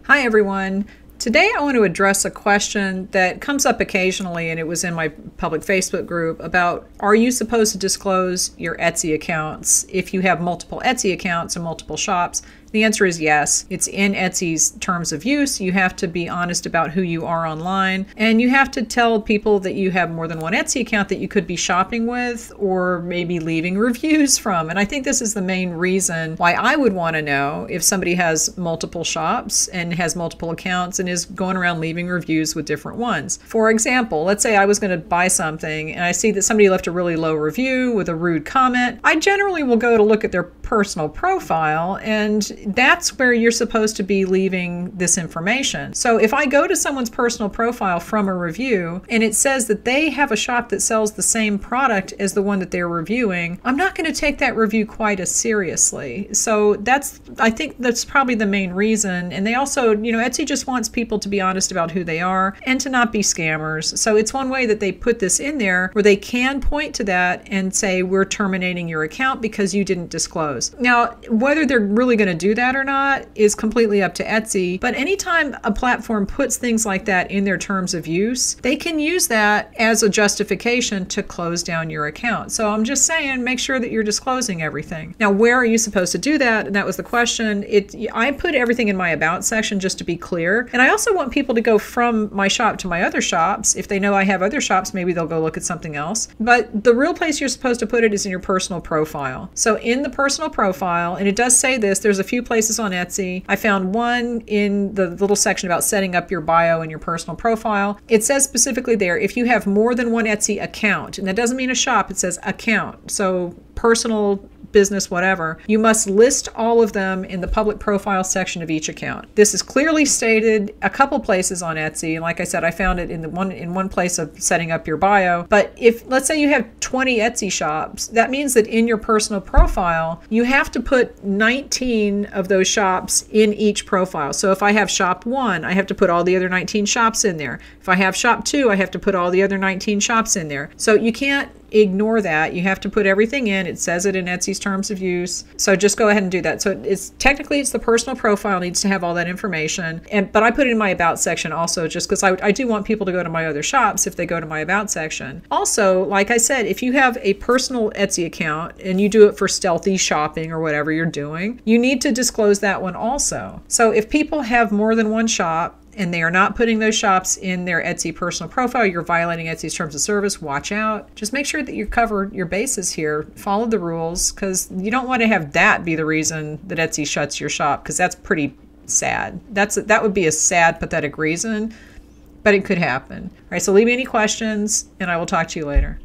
Hi everyone. Today I want to address a question that comes up occasionally, and it was in my public Facebook group about, are you supposed to disclose your Etsy accounts if you have multiple Etsy accounts and multiple shops? The answer is yes. It's in Etsy's terms of use. You have to be honest about who you are online, and you have to tell people that you have more than one Etsy account that you could be shopping with or maybe leaving reviews from. And I think this is the main reason why I would want to know if somebody has multiple shops and has multiple accounts and is going around leaving reviews with different ones. For example, let's say I was going to buy something and I see that somebody left a really low review with a rude comment. I generally will go to look at their personal profile, and that's where you're supposed to be leaving this information. So if I go to someone's personal profile from a review and it says that they have a shop that sells the same product as the one that they're reviewing, I'm not going to take that review quite as seriously. So I think that's probably the main reason. And they also, Etsy just wants people to be honest about who they are and to not be scammers. So it's one way that they put this in there where they can point to that and say, we're terminating your account because you didn't disclose. Now, whether they're really going to do that or not is completely up to Etsy, but anytime a platform puts things like that in their terms of use, they can use that as a justification to close down your account. So I'm just saying, make sure that you're disclosing everything. Now, where are you supposed to do that? And that was the question. I put everything in my about section just to be clear. And I also want people to go from my shop to my other shops. If they know I have other shops, maybe they'll go look at something else. But the real place you're supposed to put it is in your personal profile. So in the personal profile, and it does say this, there's a few places on Etsy. I found one in the little section about setting up your bio and your personal profile. It says specifically there, if you have more than one Etsy account, and that doesn't mean a shop, it says account. So personal, business, whatever, you must list all of them in the public profile section of each account. This is clearly stated a couple places on Etsy, and like I said, I found it in one place of setting up your bio. But if, let's say you have 20 Etsy shops, that means that in your personal profile, you have to put 19 of those shops in each profile. So if I have shop 1, I have to put all the other 19 shops in there. If I have shop 2, I have to put all the other 19 shops in there. So you can't ignore that. You have to put everything in. It says it in Etsy's terms of use. So just go ahead and do that. So it's the personal profile needs to have all that information. But I put it in my about section also, just because I do want people to go to my other shops if they go to my about section. Also, like I said, if you have a personal Etsy account and you do it for stealthy shopping or whatever you're doing, you need to disclose that one also. So if people have more than one shop and they are not putting those shops in their Etsy personal profile, you're violating Etsy's terms of service. Watch out. Just make sure that you cover your bases here. Follow the rules, because you don't want to have that be the reason that Etsy shuts your shop, because that's pretty sad. That would be a sad, pathetic reason, but it could happen. All right, so leave me any questions, and I will talk to you later.